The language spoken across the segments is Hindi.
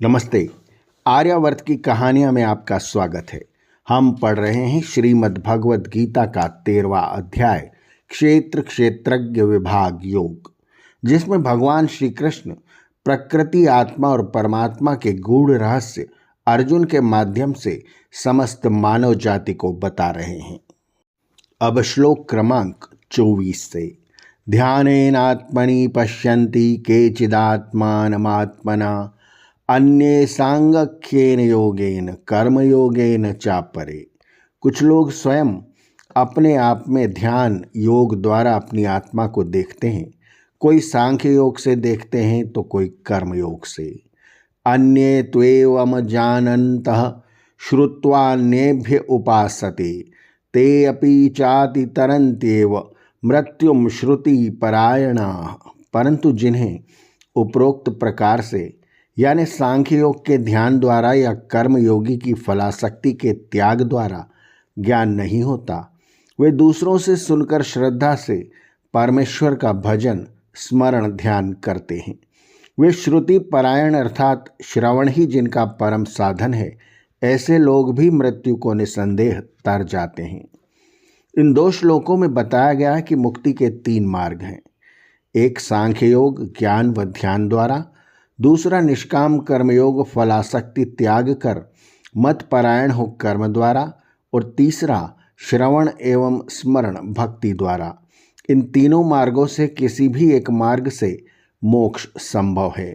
नमस्ते। आर्यावर्त की कहानियाँ में आपका स्वागत है। हम पढ़ रहे हैं श्रीमद् भगवद गीता का 13वां अध्याय क्षेत्र क्षेत्रज्ञ विभाग योग, जिसमें भगवान श्री कृष्ण प्रकृति, आत्मा और परमात्मा के गूढ़ रहस्य अर्जुन के माध्यम से समस्त मानव जाति को बता रहे हैं। अब श्लोक क्रमांक 24 से। ध्यानेनात्मनि पश्यन्ति केचिदात्मानमात्मना अन्ये सांख्येन योगेन कर्मयोगेन चापरे। कुछ लोग स्वयं अपने आप में ध्यान योग द्वारा अपनी आत्मा को देखते हैं, कोई सांख्य योग से देखते हैं तो कोई कर्म योग से। अन्ये त्वेवम जानन्तः श्रुत्वान्येभ्य उपासते ते अपि चाति तरन्त्येव मृत्युम श्रुति परायणाः। परंतु जिन्हें उपरोक्त प्रकार से यानी सांख्य योग के ध्यान द्वारा या कर्म योगी की फलाशक्ति के त्याग द्वारा ज्ञान नहीं होता, वे दूसरों से सुनकर श्रद्धा से परमेश्वर का भजन स्मरण ध्यान करते हैं। वे श्रुति परायण अर्थात श्रवण ही जिनका परम साधन है, ऐसे लोग भी मृत्यु को निसंदेह तर जाते हैं। इन 2 श्लोकों में बताया गया है कि मुक्ति के 3 मार्ग हैं। एक सांख्य योग ज्ञान व ध्यान द्वारा, दूसरा निष्काम कर्मयोग फलाशक्ति त्याग कर मत परायण हो कर्म द्वारा, और तीसरा श्रवण एवं स्मरण भक्ति द्वारा। इन तीनों मार्गों से किसी भी एक मार्ग से मोक्ष संभव है।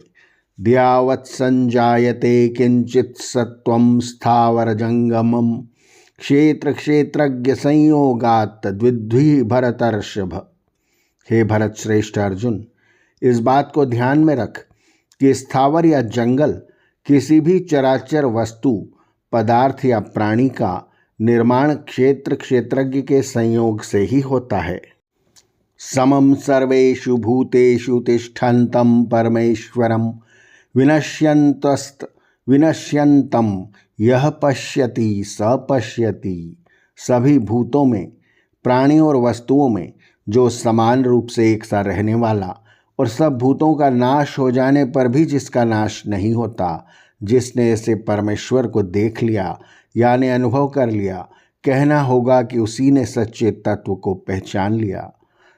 द्यावत् संजायते किंचित सत्वं स्थावर जंगमम क्षेत्र क्षेत्रज्ञ संयोगात् तद्विद्धि भरतर्षभ। हे भरत श्रेष्ठ अर्जुन, इस बात को ध्यान में रख कि स्थावर या जंगल किसी भी चराचर वस्तु, पदार्थ या प्राणी का निर्माण क्षेत्र क्षेत्रज्ञ के संयोग से ही होता है। समम सर्वेषु भूतेषु तिष्ठन्तं परमेश्वरं विनश्यन्तं यह पश्यति स पश्यति। सभी भूतों में, प्राणियों और वस्तुओं में जो समान रूप से एक सा रहने वाला और सब भूतों का नाश हो जाने पर भी जिसका नाश नहीं होता, जिसने ऐसे परमेश्वर को देख लिया यानी अनुभव कर लिया, कहना होगा कि उसी ने सच्चे तत्व को पहचान लिया।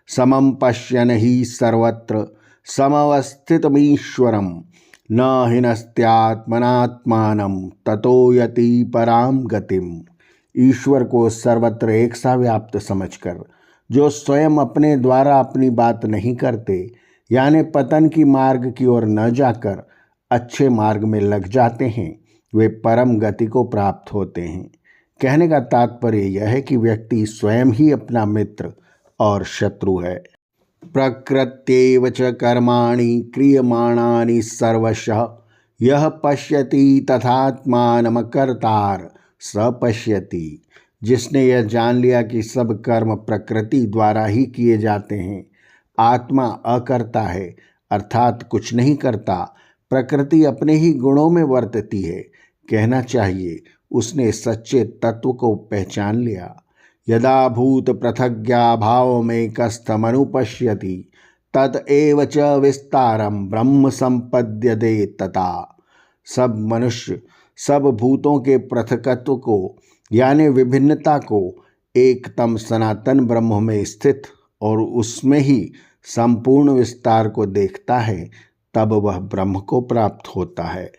समम पश्यन् हि सर्वत्र समवस्थितमीश्वरं न हिनस्त्यात्मनात्मानं ततो यति पराम गतिम। ईश्वर को सर्वत्र एक सा व्याप्त समझकर जो स्वयं अपने द्वारा अपनी बात नहीं करते, यानी पतन की मार्ग की ओर न जाकर अच्छे मार्ग में लग जाते हैं, वे परम गति को प्राप्त होते हैं। कहने का तात्पर्य यह है कि व्यक्ति स्वयं ही अपना मित्र और शत्रु है। प्रकृत्येव च कर्माणि क्रियमाणानि सर्वशः यः पश्यति तथात्मानं कर्तार स पश्यति। जिसने यह जान लिया कि सब कर्म प्रकृति द्वारा ही किए जाते हैं, आत्मा अकर्ता है अर्थात कुछ नहीं करता, प्रकृति अपने ही गुणों में वर्तती है, कहना चाहिए उसने सच्चे तत्व को पहचान लिया। यदा भूत पृथग्या भाव में कस्थमनुपश्यति तत एव च विस्तारम ब्रह्म संपद्यते तथा। सब मनुष्य सब भूतों के पृथकत्व को यानी विभिन्नता को एकतम सनातन ब्रह्म में स्थित और उसमें ही संपूर्ण विस्तार को देखता है, तब वह ब्रह्म को प्राप्त होता है।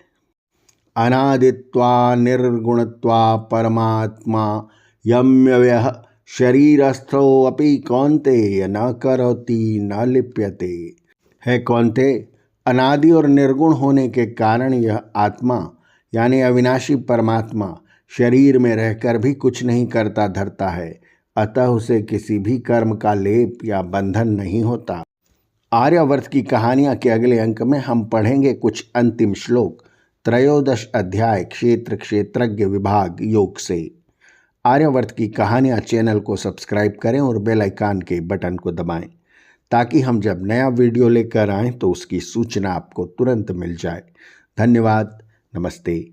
अनादित्वा निर्गुणत्वा परमात्मा यम्यव्यः शरीरस्थो अपि कौन्तेय न करोति न लिप्यते। है कौन्तेय, अनादि और निर्गुण होने के कारण यह आत्मा यानी अविनाशी परमात्मा शरीर में रहकर भी कुछ नहीं करता धरता है, अतः उसे किसी भी कर्म का लेप या बंधन नहीं होता। आर्यावर्त की कहानियाँ के अगले अंक में हम पढ़ेंगे कुछ अंतिम श्लोक 13 अध्याय क्षेत्र क्षेत्रज्ञ विभाग योग से। आर्यावर्त की कहानियाँ चैनल को सब्सक्राइब करें और बेल आइकन के बटन को दबाएं, ताकि हम जब नया वीडियो लेकर आएँ तो उसकी सूचना आपको तुरंत मिल जाए। धन्यवाद। नमस्ते।